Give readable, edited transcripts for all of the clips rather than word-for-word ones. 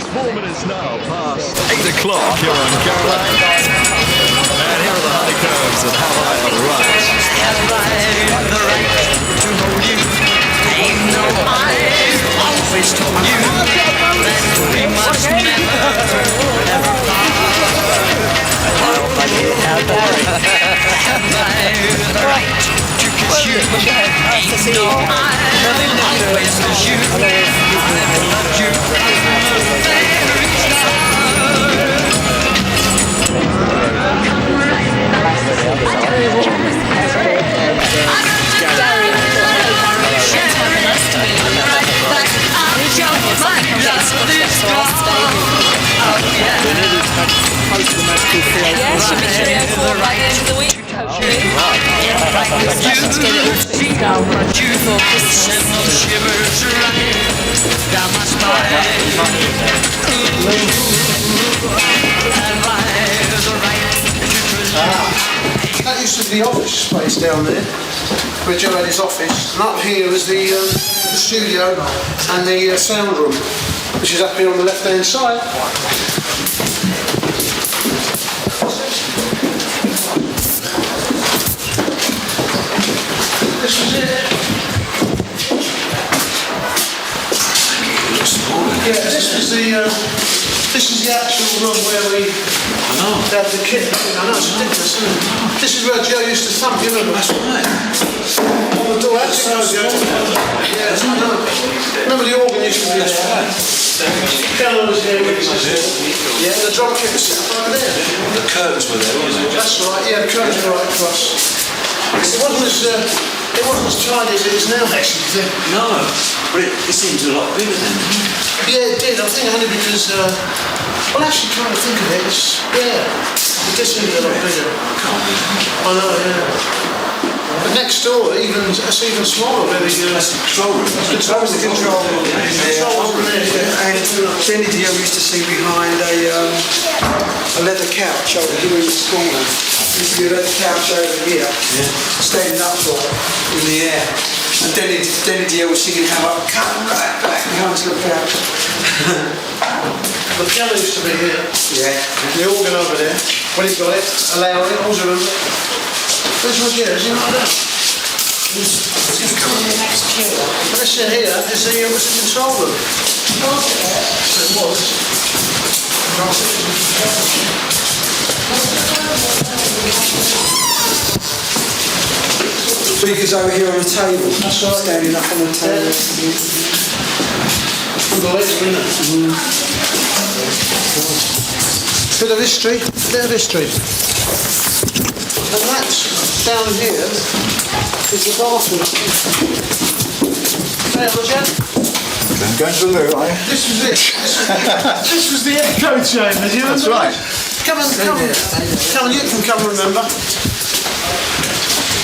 4 minutes now past 8 o'clock here on Caroline. And here are the honeycombs and how I on the right. Have I the right to hold you? Ain't no I've always told you that we must never part. Have I the right to kiss you? Ain't no I've always kissed you. I've loved you from the very start. That used to be the office space down there, where Joe had his office, and up here was the studio and the sound room, which is up here on the left hand side. This was it. Yeah, this is the actual room where we had the kit. I know, it's ridiculous, isn't it? This is where Joe used to thump, you remember? That's right. On the door outside, Joe. Yeah, I know. Remember the organ used to be there? Piano was here with his yeah, the drum kit was set up over there. The curtains were there, wasn't it? That's right, yeah, the curtains were right across. It wasn't as tidy as it is now, actually. No, but it seems a lot bigger then. Yeah, it did. I think only because, well, actually, trying to think of it, it did seem a lot bigger. I know, yeah. But next door, it's even smaller. That's the control room. That was the control room. And Denny Dio used to sing behind a leather couch over here in this corner. Used to be a leather couch over here, standing up for in the air. And Denny Dio was singing how I come right back behind the couch. The piano used to be here. Yeah. The organ over there. When he got it, allowing it, always remember. This was here, is it not that? But this in here is the control room. So it was. Speakers over here on the table. That's right. Standing up on the table. Unbelievable, isn't it? Bit of history. And that's down here is the bathroom. Hey, Roger. I'm going to the loo, are you? This was it. This was the echo chamber, do you remember? That's right. Come on, you can come remember.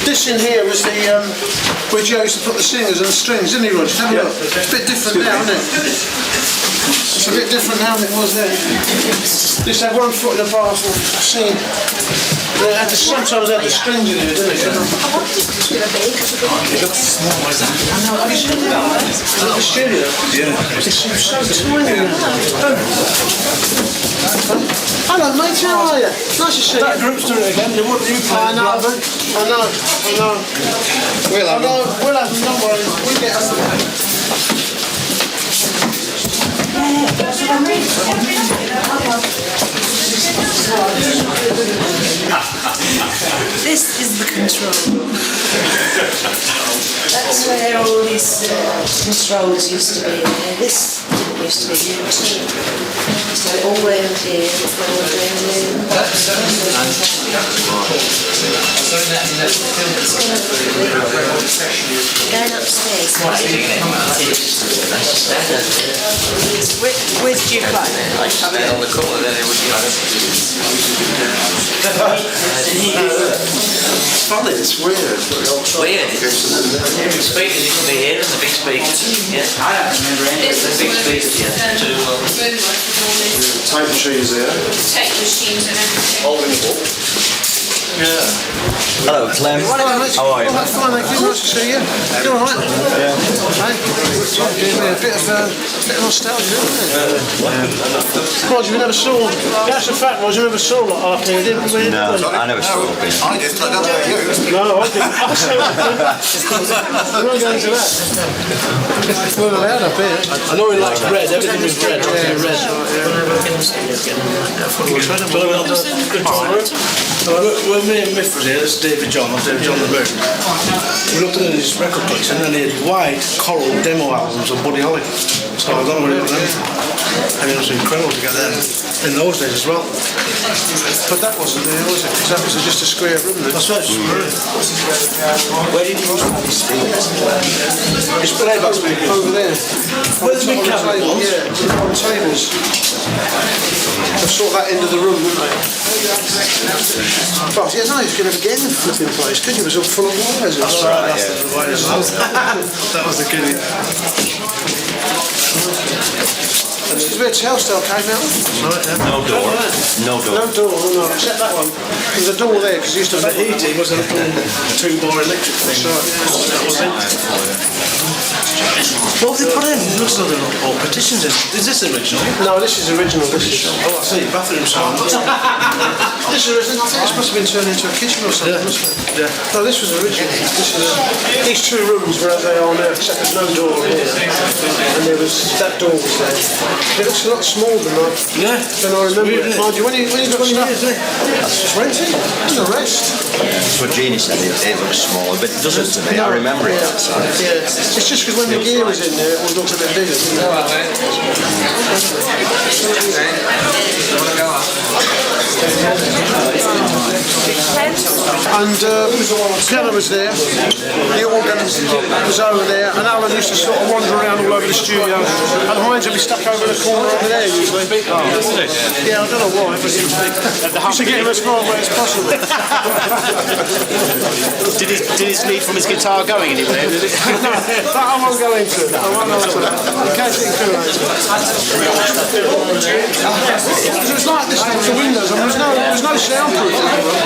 This in here was the where Joe used to put the singers and the strings, didn't he, Roger? Have a look. It's a bit different now, isn't it? It's a bit different now than it was then. Just had one foot in the bathroom, singing. Sometimes they had the strings in it, didn't it? It looks small, isn't it? I know, have you seen that? The studio? Yeah. It's so tiny now. Hello mate, how are you? Nice to see you. That group's doing it again. You play. I know. We'll have them. We'll have them, don't worry. We'll get them. This is the control. That's where all these controls used to be. This didn't used to be here too. So all round here, all round there. Going upstairs. With Dubai. I stand on the corner then it would be Funny, it's weird. weird. The speakers used to be here and the big speakers. Yeah. I don't remember any of the big speakers here. Tape machines there. Tape machines and everything. Holding the ball. Hello, Clem. How are you? That's fine, thank you. Nice to see you. You all right? Yeah. Hey, giving me a bit of nostalgia, isn't it? Roger, you never saw. That's a fact, Roger. You never saw like RP, didn't you? No, I never saw it. I did. I don't know you. No, I didn't. I saw it. I'm not going to that. We're allowed up here. I know he likes red. Everything was red. Yeah, red. When me and Miff was here, that's David John the Bird. We looked at his record collection and he had white coral demo albums of Buddy Holly. So I don't know what it was then. And it was incredible to get them in those days as well. But that wasn't there, was it? Because that was just a square room. That's right. Where did you use his playback speaker? Over there. Where the big cabinet was? Yeah, on tables. They sort that end of the room, didn't they? But yeah, no, you could never get in the flipping place, could you? It was all full of wires. That's right, that's the wires. That was the kiddie. This is where Telstar came out. No door. No door. No door, no, except that one. There's a door there, because it used to The heating was a little 2-bar electric thing. That was it. What have they put in? It looks like they're all petitions in. Is this original? No, this is original. This is. Oh, I see. Bathroom sound. This is original. I think this must have been turned into a kitchen or something, mustn't it? Yeah. No, this was original. These two rooms were as they are now, except there's no door here. And there was, that door was there. It looks a lot smaller than that. Yeah. Than I remember. Mind you, when you got stuff, it's 20. It's the rest. That's what Jeannie said. It looks smaller, but it doesn't to me. I remember it that size. Yeah. It's just because when the gear was in there, it all looked a bit bigger. And the piano was there, the organ was over there, and Alan used to sort of wander around all over the studio, and Heinz would be stuck over the corner over there usually. Yeah, I don't know why, but used to get him as far away as possible. Did his lead from his guitar going anywhere? Did it? No, that I won't go into. I won't go into that. In case it incriminates me. It was like this with the windows, and there was no soundproof in the room.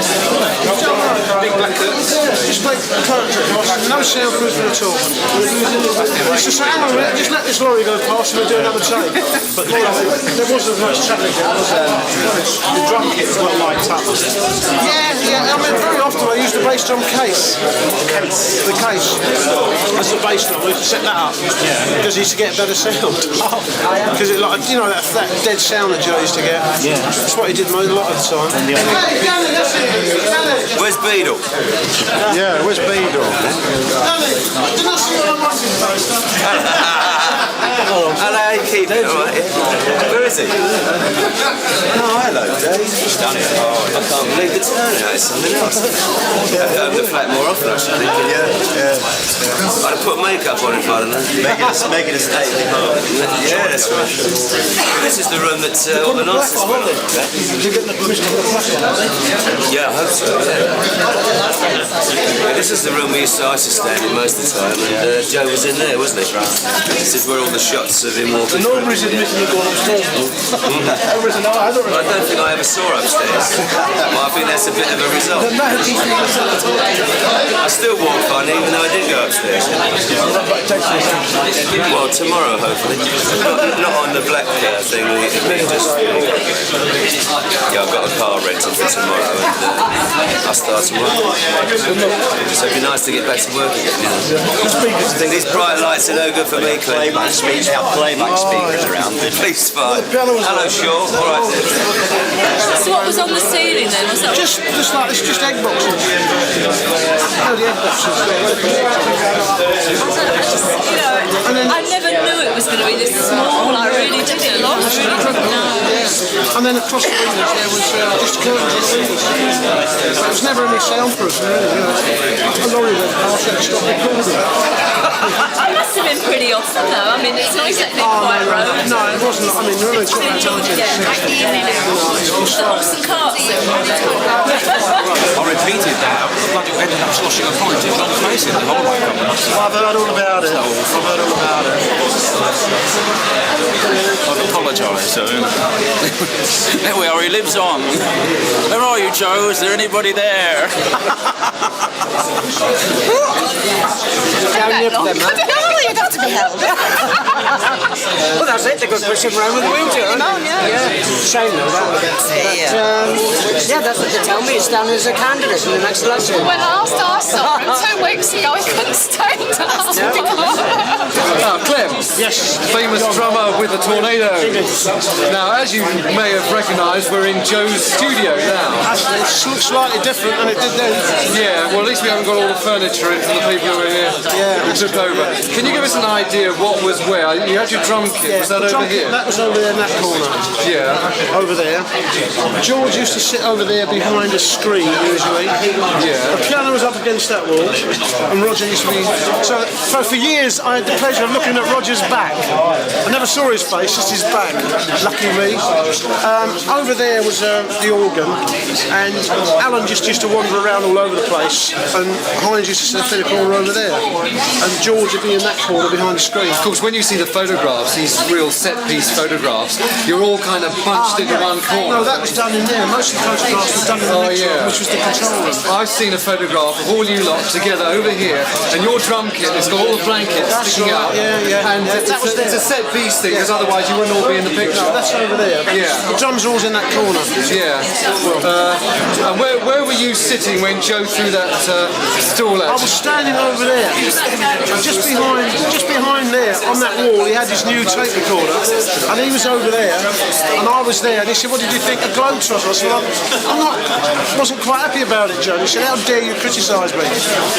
Big black curtains. Just like curtains, no soundproofing at all. It's just hang on a minute, just let this lorry go past and we'll do another take. But there wasn't much traffic there, was there? The drum kit was well lighted up, was it? Yeah, I mean, very often I use the bass drum case. The case. That's the bass drum, we set that up. Because he used to get a better sound. Because it, like, you know, that dead sound that Joe used to get? Yeah. That's what he did a lot of the time. Hey, Danny, that's it. Where's Beadle? Yeah, where's Beadle? Danny, didn't I see you on my Hello, you keep it, alright? Where is he? Oh, hello, Dave. Down here. Oh, I can't believe the turnout. It's something else. I've got the flat more often, actually. Yeah. I'd have put makeup on if I'd have known. Make it a stately home. Yeah, that's right. This is the room that all the nonsense went on. Did you get the permission to put a flash on? Yeah, I hope so, yeah. This is the room we used to stay in most of the time, and Joe was in there, wasn't he? This is where all the shots of him walking. Nobody's admitting you're going upstairs. I don't think I ever saw upstairs. Well, I think that's a bit of a result. I still walk fine, even though I didn't go upstairs. Well, tomorrow, hopefully. Not on the black thing. Yeah, I've got a car rented for tomorrow, and I'll start tomorrow. So it'd be nice to get back to work again. I think these bright lights are no good for me, Clint. Playback speakers around. Please, fine. Hello, Shaw. All right, then. So what was on the ceiling then? Was that Just like this, just egg boxes. Oh, the egg boxes. I never knew it was going to be this small. I really didn't. I really didn't know. And then across the windows there was just curtains in the windows. There was never any soundproof, really. A lorry went past, you had to stop recording. It must have been pretty often though. I mean, it's not exactly a quiet road. No, it wasn't. I mean, remember talking about time. The horse and carts. I repeated that. ended up sloshing a pint in John's face in the Holloway company. I've heard all about it. I've apologised to him. There we are, he lives on. Where are you, Joe? Is there anybody there? You'd have to be held. Well, that's it. They could push him around with a wheelchair. Shame though, yeah, that's what they tell me. He's down as a candidate in the next election. When last I saw him 2 weeks ago, he couldn't stand up. Now, Clem. Yes. Famous drummer with the Tornado. Now, as you may have recognised, we're in Joe's studio now. It looks slightly different than it did then. Yeah, well, at least we haven't got all the furniture in for the people who were here. Yeah. Who took over. Can you give us an idea of what was where? You had your drum kit. Was that over here? That was over there in that corner. Yeah. Over there. George used to sit over there behind a screen usually. Yeah. The piano was up against that wall, and Roger used to be. So for years, I had the pleasure of looking at Roger's back. I never saw his face, just his back. Lucky me. Over there was the organ, and Alan just used to wander around all over the place, and Hines used to sit in the corner over there, and George would be in that corner behind the screen. Of course, when you see the photographs, these real set-piece photographs, you're all kind of bunched into one corner. No, that was done in there. Most of the photographs were done in the next room, which was the control room. I've seen a photograph of all you lot together over here, and your drum kit has got all the blankets sticking out. And it's a set-piece thing, because otherwise you wouldn't all be in the picture. No, that's over there. Yeah. The drums are always in that corner. Yeah. And where were you sitting when Joe threw that stool I at was you? standing over there, just behind there, on that wall. He had his new tape recorder, and he was over there, and I was there. And he said, "What did you think of Globetrotter?" I said, wasn't quite happy about it, Joe." He said, "How dare you criticise me?"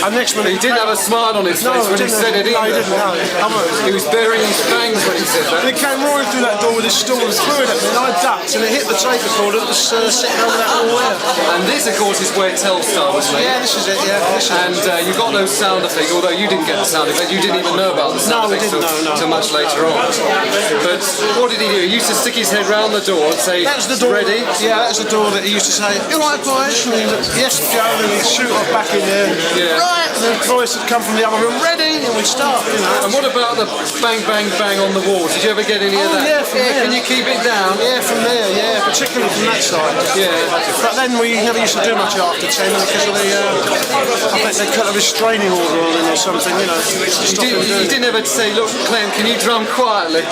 And next minute, He didn't have a smile on his face when he said it either. No, he didn't. No. He was burying his fangs when he said that. And he came roaring through that door with his stool and threw it at me, and I ducked, and it hit the tape recorder that was sitting over that wall there. And this, of course, is where Telstar was made. Yeah, this is it. Yeah, And you got no sound effect, although you didn't get the sound effect. You didn't even know about the sound effect until much later on. But what did he do? He used to stick his head round the door and say, "That's the door." Ready? Yeah, that's the door that he used to say, "You like boys?" And he'd look, "Yes, Joe," and he'd shoot off back in there. Yeah. Right, and the voice would come from the other room, "Ready," and we'd start, you know. And what about the bang, bang, bang on the wall? Did you ever get any of that? Yeah, from there. Can you keep it down? Yeah, from there, yeah, particularly from that side. Yeah. But then we never used to do much after 10 because of the, I think they cut a restraining order on him or something, you know. You didn't ever say, "Look, Clem, can you drum quietly?"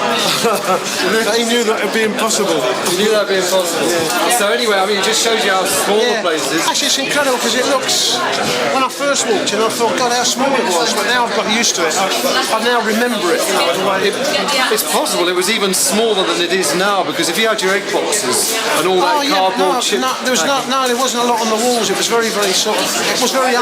He knew that it would be impossible. You knew that would be impossible. Yeah. So anyway, I mean, it just shows you how small the place is. Actually, it's incredible because it looks. When I first walked in, I thought, God, how small it was. But now I've got used to it. I now remember it. You know, the way It's possible it was even smaller than it is now, because if you had your egg boxes and all that cardboard chip. There wasn't a lot on the walls. It was very, very sort of. It was very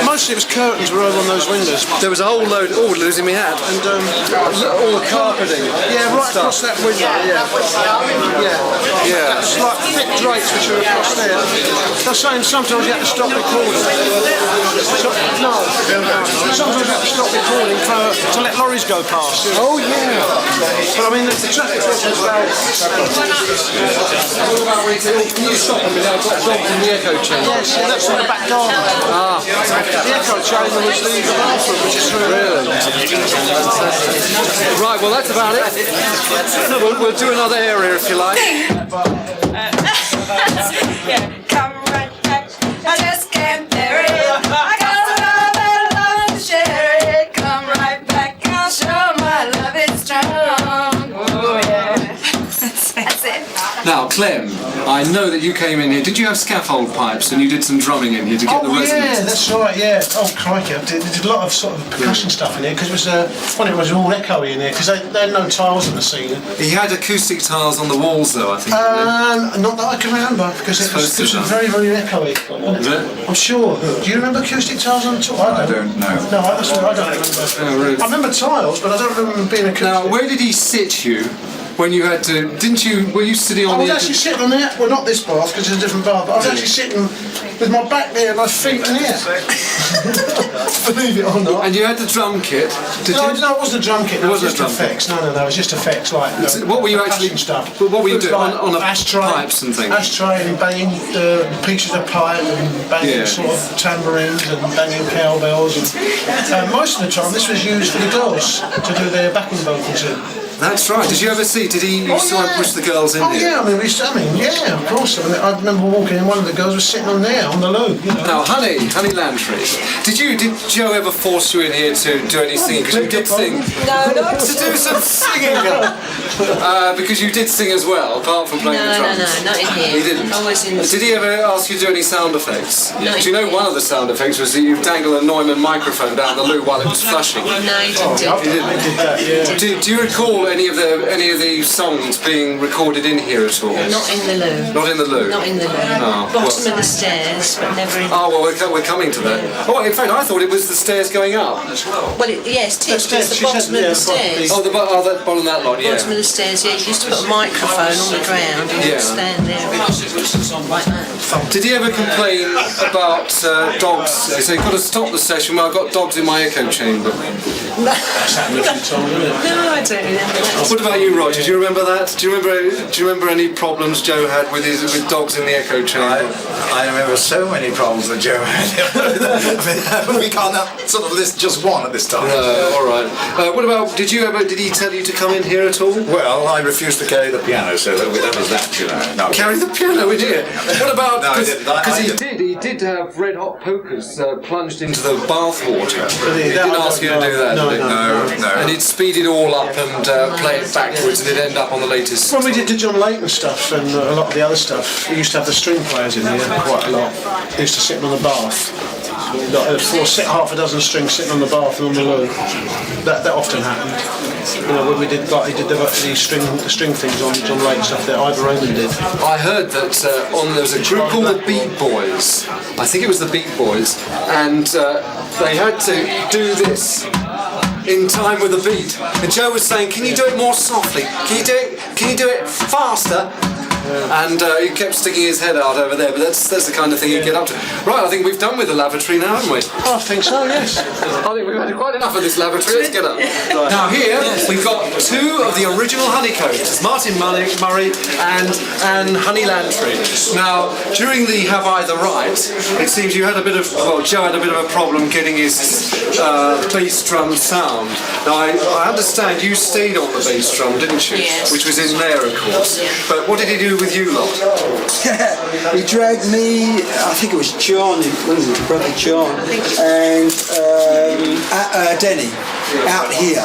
mostly it was curtains were over on those windows. There was a whole load. Oh, losing my hat. And all the carpeting. Yeah, right across that window. Yeah. It's like thick drapes which are across there. They're saying sometimes you have to stop recording. Sometimes you have to stop recording to let lorries go past. Oh yeah. But I mean, the traffic as well. Can you stop them without dogs in the echo chamber? Yes, yeah, that's in the back garden. The echo chamber was the bathroom, which is really. Right, well that's about it. We'll do another area if you like. Come right back. I just can't bear it. I got a love to share it. Come right back. I'll show my love is strong. Oh yeah. That's it. Now, Clem, I know that you came in here. Did you have scaffold pipes and you did some drumming in here to get the resonance? Yeah, that's right, yeah. Oh, crikey, I did a lot of sort of percussion stuff in here because it was, it was all echoey in here because they had no tiles in the ceiling. He had acoustic tiles on the walls, though, I think. Not that I can remember because it was very, very echoey. Is it? I'm sure. Do you remember acoustic tiles on the top? I don't know. No, that's what I don't remember. Oh, really? I remember tiles, but I don't remember them being acoustic. Now, where did he sit you? When you had to, were you sitting on the edge? I was actually sitting on the, well not this bath because it's a different bath, but I was actually sitting with my back there and my feet in here. Believe it or not. And you had the drum kit. No, it wasn't a drum kit. It wasn't just a drum effects. No, it was just effects like. What were you actually? Stuff. What were you doing Like on the ashtray, pipes and things? Ashtray and banging pieces of pipe and banging sort of tambourines and banging cowbells. And most of the time, this was used for the girls to do their backing vocals in. That's right. Did you ever see? Did he used to push the girls in here? Yeah, yeah, of course. I remember walking and one of the girls was sitting on there, on the loo, you know. Now, Honey Lantry, did Joe ever force you in here to do any singing? Because you did sing. No, not to do some singing. Because you did sing as well, apart from playing the drums. No, not in here. He didn't. Always in. Did he ever ask you to do any sound effects? No. Do you know one of the sound effects was that you dangle a Neumann microphone down the loo while it was flushing? No, he didn't do I did that, yeah. Do you recall any of the songs being recorded in here at all? Not in the loo. Not in the loo? Not in the loo. Oh, Bottom of the stairs, but never in. Oh, well, we're coming to that. Oh, in fact, I thought it was the stairs going up. Well, yes, it's the bottom of the stairs. Oh, that bottom of that lot, yeah. Bottom of the stairs, yeah. You used to put a microphone on the ground and you'd stand there like that. Did he ever complain about dogs? So you've got to stop the session where I've got dogs in my echo chamber. No, I don't remember that. What about you, Roger? Do you remember that? Do you remember any problems Joe had with dogs in the echo chamber? I remember so many problems that Joe had. We can't sort of list just one at this time. All right. What about? Did he tell you to come in here at all? Well, I refused to carry the piano, so that was that, you know. No. Carry the piano in here? What about? No, I didn't. Because he did have red hot pokers plunged into the bath water. He didn't ask you to do that, did he? No. And he'd speed it all up and play it backwards, and it'd end up on the latest. When we did the John Layton stuff and a lot of the other stuff, we used to have the string players in here quite a lot. They used to sit on the bath. Half a dozen strings sitting on the bath and on the loo. That often happened. You know, when we did the string things on John Layton stuff that Ivor Raymond did. I heard that there was a group called the Beat Boys. I think it was the Beat Boys, and they had to do this in time with the beat. And Joe was saying, "Can you do it more softly? Can you do it faster?" And he kept sticking his head out over there, but that's the kind of thing you get up to. Right, I think we've done with the lavatory now, haven't we? I think so, yes. I think we've had quite enough of this lavatory. Let's get up. Now here we've got two of the original honeycombs, Martin Murray and Honey Lantry. Now during the Have I the Right, it seems Joe had a bit of a problem getting his bass drum sound. Now I understand you stayed on the bass drum, didn't you? Yes. Which was in there, of course. But what did he do with you lot? He dragged me, I think it was John, brother John, and Denny out here.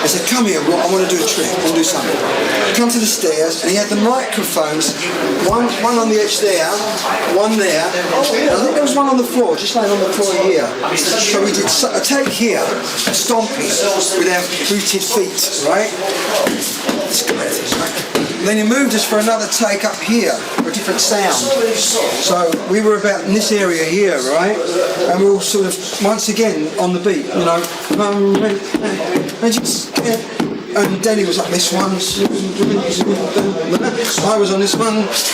I said, "Come here, I want to do a trick, I want to do something." Come to the stairs, and he had the microphones, one on the edge there, one there. I think there was one on the floor, just laying on the floor here. So we did a take here, stomping with our booted feet, right? And then he moved us for another take up here, for a different sound. So we were about in this area here, right? And we were all sort of, once again, on the beat, you know. And Denny was like this one. I was on this one. So,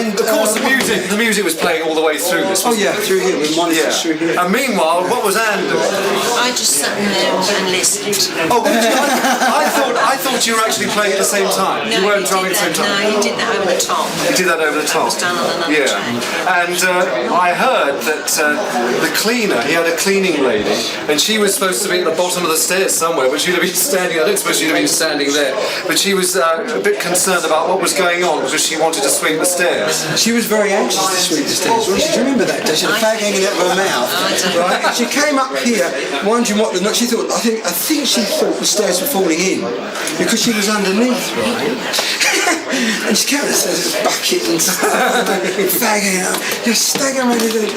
of course, the music was playing all the way through this. Oh yeah, through here. With monitors through here. And meanwhile, what was Anne doing? I just sat there and listened. Oh, I thought you were actually playing at the same time. No, You weren't drumming at the same time. No, he did that over the top. You did that over the top. It was done on another track. And I heard that the cleaner, he had a cleaning lady, and she was supposed to be at the bottom of the stairs somewhere, but she'd have been standing. I don't suppose she'd have been standing there, but she was a bit concerned about what was going on because she wanted to sweep the stairs. She was very anxious to sweep the stairs, wasn't she? Do you remember that? She had a fag hanging out of her mouth, right? And she came up here, wondering what she thought. I think she thought the stairs were falling in because she was underneath, right? And she came up the stairs with a bucket and fag hanging out, just staggering ready to.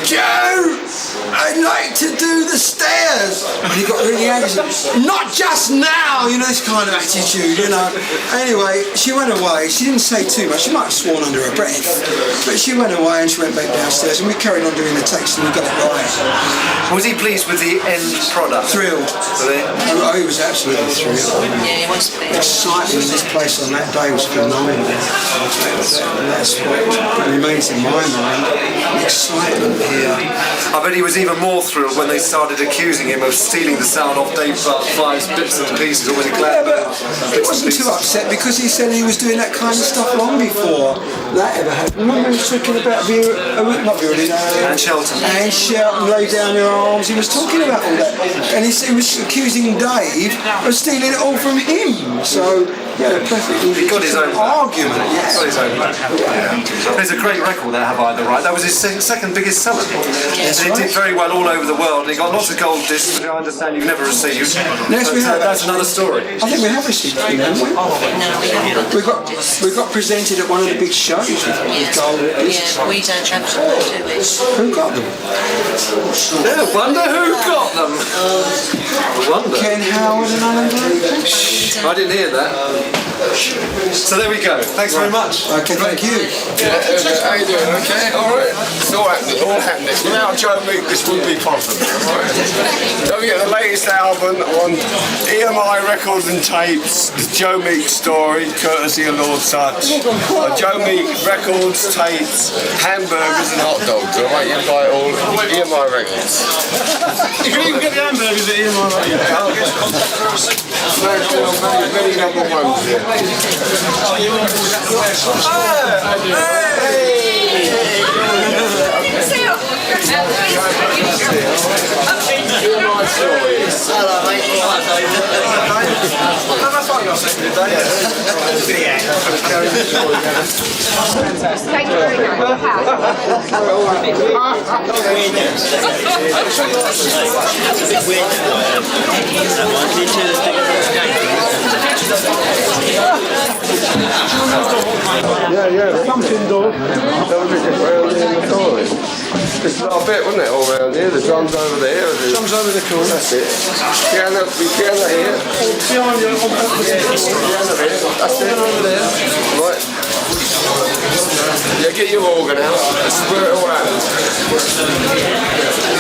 Joe, I'd like to do the stairs. And he got really angry. Not just now, you know, this kind of attitude, you know. Anyway, she went away. She didn't say too much. She might have sworn under her breath. But she went away and she went back downstairs and we carried on doing the takes and we got it right. Was he pleased with the end product? Thrilled. Oh, he was absolutely thrilled. Yeah, he was big. Excitement in this place on that day was phenomenal. That's what remains in my mind. The excitement here. I bet he was even more thrilled when they started accusing him of stealing the sound off Dave Five's bits and pieces, or was he glad? Yeah, but he wasn't too upset because he said he was doing that kind of stuff long before that ever happened. Remember he was talking about Anne Shelton. Anne Shelton, lay down your arms. He was talking about all that, and he was accusing Dave of stealing it all from him. So yeah, perfectly. He got his own argument. Yes. Got his own. Yeah. There's a great record there, Have I the Right? That was his second biggest seller. Yes, and he did very well all over the world. He got lots of gold discs, which I understand you've never received. Yes, we have. That's another story. I think we have received it, haven't we? No, we haven't. We got presented at one of the big shows with gold discs. Yeah, we don't have to do it. Who got them? Yeah, I wonder who got them. I wonder. Ken Howard and Alan Blake. I didn't hear that. So there we go. Thanks very much. Okay, thank you. How you doing? Okay, all right. It's all happening. Without Joe Meek, this wouldn't be possible. All right. Don't forget the latest album on EMI Records and Tapes, the Joe Meek Story, courtesy of Lord Such. Joe Meek Records, Tapes, hamburgers and hot dogs. All right, you can buy it all at EMI Records. You can even get the hamburgers at EMI Records. Many number ones here. Hello, mate. Thank you very Yeah, something though. That was just round in the story. This is our bit, wasn't it, all round here? The drums over there. Drums over the corner. That's it. Piano here. Piano here. That's it. Over there. Right. Yeah, get your organ out. This is where it all happens.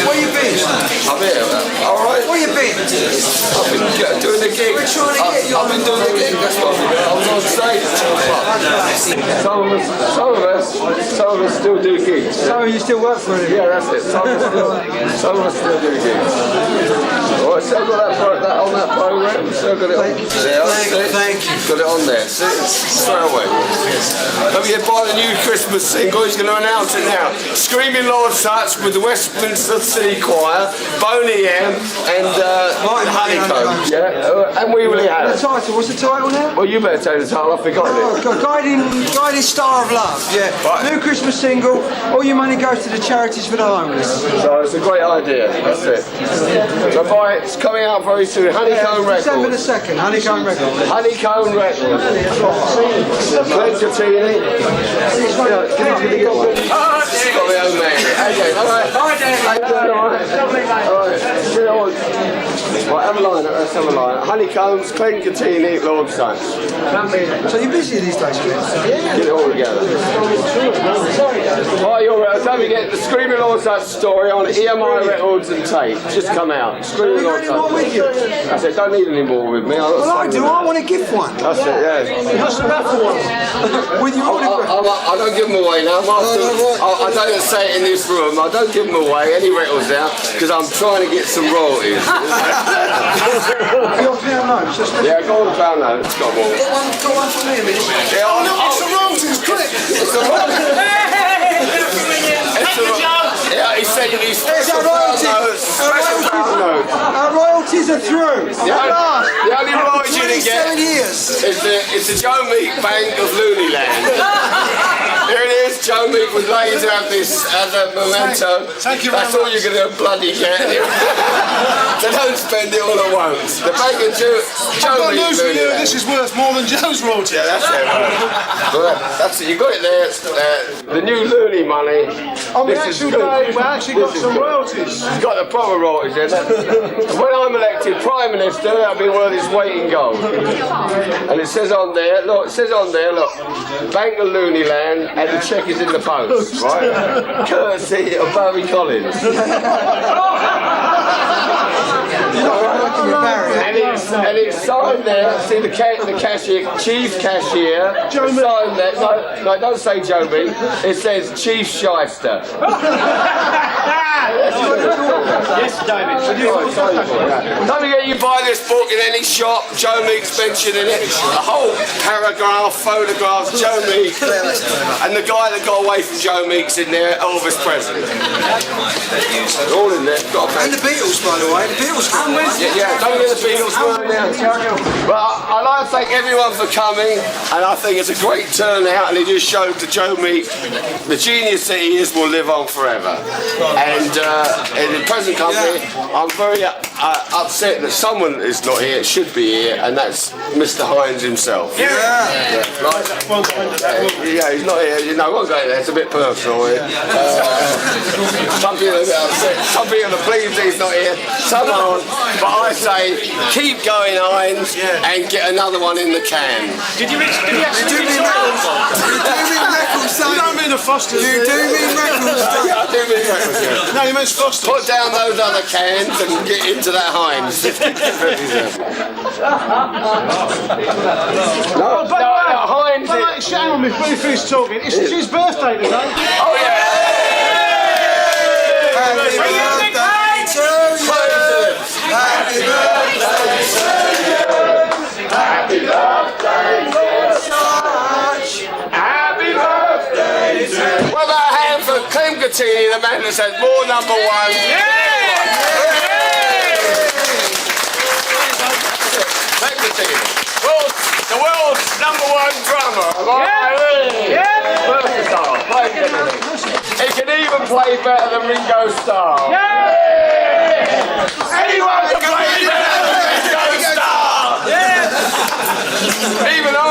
Where you been? I'm here. All right. Where you been? I've been doing the gig. We're trying to get you I've been doing the gig. That's what I was on stage at 2 o'clock. Some of us still do gigs. So you still work for him? Yeah, that's it. Some of us still do gigs. All right, still got that on that program. Still got it on. Thank you. Got it on there. See, straight away. Don't forget buy the new Christmas single. He's going to announce it now. Screaming Lord Such with the Westminster City Choir, Boney M, and Honeycomb. Yeah, and we really have. The title. What's the title now? Well, you better tell the title. I've forgotten it. Guiding Star of Love. Yeah. Right. New Christmas single. All your money goes to the charities for the homeless. So it's a great idea. That's it. So buy it. It's coming out very soon. Honeycomb Records. December the 2nd. Honeycomb Records. Honeycomb Records. Glenn got my own man. Okay, alright. Right, have a line. Let's have a line. Honeycombs, Clem Catini, Lord Such. So you're busy these days, Yeah. Get it all together. Right, you're right. Don't forget the Screaming Lord Such story on EMI Records and Tape. Just come out. Screaming Lord Such. with you? I said, don't need any more with me. Well, I do. I want to give one. That's it, yeah. What's the raffle one? With your I don't give them away now. I don't say it in this room. I don't give them away, any records now, because I'm trying to get some royalties. Your pound notes. Yeah, go on, pound notes. Got more. Got one for me a minute. Yeah, it's the royalties, quick! It's the royalties. Yeah, he said he's our royalties. Our royalties are through. Yeah. At last. The only prize you didn't get 27 years. is the Joe Meek Bank of Looneyland. Here it is, Joe Meek would like you to have this as a memento. Thank you very That's all you're going to bloody get. So don't spend it all at once. The Bank of Joe I've got Meek news for you, Looneyland. this is worth more than Joe's royalty. Yeah, that's it. Well, that's it. You got it there. The new loony money. On the This is actual good. day, we actually got This is some good. royalties. It's got the proper royalties in it. When I'm elected Prime Minister, that'll be worth its weight in gold. And it says on there, look, Bank of Looneyland, and the cheque is in the post, right? Courtesy of Barry Collins. And it's signed there, see the cashier, chief cashier, signed there, no, don't say Joe Meek, it says Chief Shyster. Yes, David. Don't forget you buy this book in any shop, Joe Meek's mentioned in it, a whole paragraph, photographs, Joe Meek, and the guy that got away from Joe Meek's in there, Elvis Presley. All in there. And the Beatles, by the way. The Beatles. Yeah, don't get the Beatles were there. But I'd like to thank everyone for coming, and I think it's a great turnout, and it just shows to Joe Meek the genius that he is will live on forever. And in the present company, I'm very upset that someone is not here, should be here, and that's Mr. Hines himself. Yeah, he's not here. You know, I won't go there, it's a bit personal here. Some people are a bit upset, some people are pleased that he's not here, some aren't, but I say keep going, Hines, and get another one in the can. Did you actually mean Reckles? You do mean Reckles, son. You don't mean the Fosters. You do mean Reckles, son. Yeah, I do mean Reckles, yeah. No, you meant Fosters. Put down those other cans and get into that Heinz. No, Heinz. Hang on, before you finish talking, it's his birthday today. Oh yeah! Happy birthday to you. Happy birthday to you. Happy birthday so much. Happy birthday to you. What about a hand for Clem Gattini, the man that says more number one? Clem Gattini. The world's number one drummer. Versatile. He can even play better than Ringo Starr. Anyone can play better than Ringo Starr. Even I.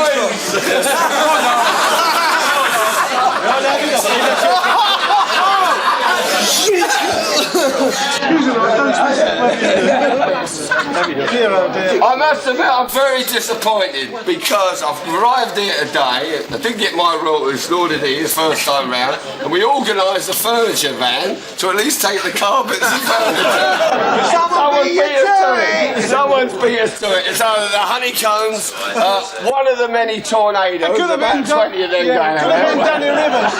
I must admit I'm very disappointed because I've arrived here today, I didn't get my royalties, nor did he the first time round, and we organised a furniture van to at least take the carpets and furniture. Someone's beat us to it. It's either the honeycombs, one of the many tornadoes, about 20 of them going around. Could have been Danny Rivers.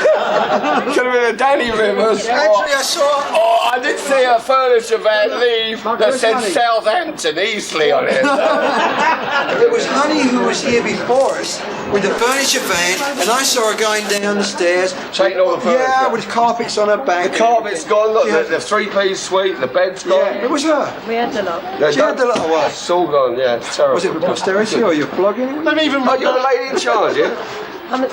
Could have been a Danny Rivers. Actually, I saw. Or I did see a furniture van leave that said Southampton Eastleigh on it. It was Honey who was here before us with the furniture van, and I saw her going down the stairs. Taking all the furniture. Yeah, with carpets on her back. The carpet's gone, look, the three-piece suite, the bed's gone. Yeah, it was her. We had the lot. She had the little one. It's all gone, yeah, it's terrible. Was it for posterity or you're plugging? They've even. Oh, you're the lady in charge, yeah?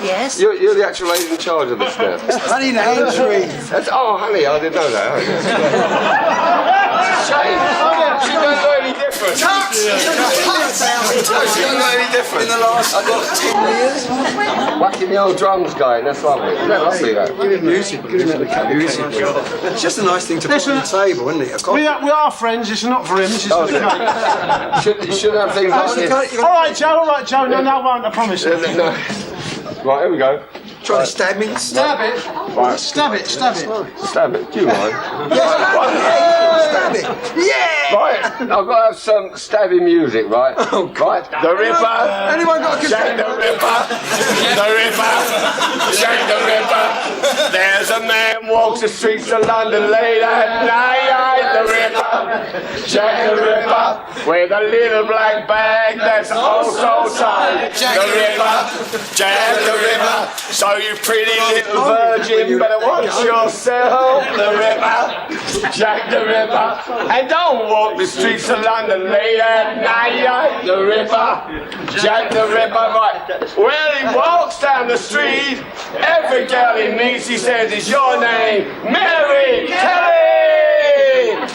Yes. You're the actual lady in charge of this now. Honey Landry. Oh, honey, I didn't know that. Shame. She don't know any different. She don't know any different. In the last 10 years. Whacking the old drums going, that's lovely. Isn't that lovely, that? Give him music. Give him music. It's just a nice thing to put on the table, isn't it? We are friends, it's not for him, this is for the cake. You should have things like this. Alright, Joe, no, I won't, I promise. No. Right, here we go. Try to stab me. Stab it. Right. Stab it. Stab it. Do you mind? Stab it. Yeah! Right, I've got to have some stabby music, right? Oh, right. The Ripper. Anyone got a Jack the Ripper. The Ripper. Jack the Ripper. There's a man walks the streets of London late at night. the Ripper, Jack the Ripper, with a little black bag that's oh so tight. Jack the Ripper, Jack the Ripper, so you pretty little virgin better watch yourself. The Ripper, Jack the Ripper, and don't walk the streets of London late at night. The Ripper, Jack the Ripper, right. Well, he walks down the street, every girl he meets, he says, is your name Mary Kelly?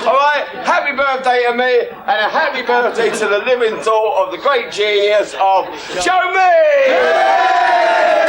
Alright, happy birthday to me, and a happy birthday to the living thought of the great genius of Joe Meek!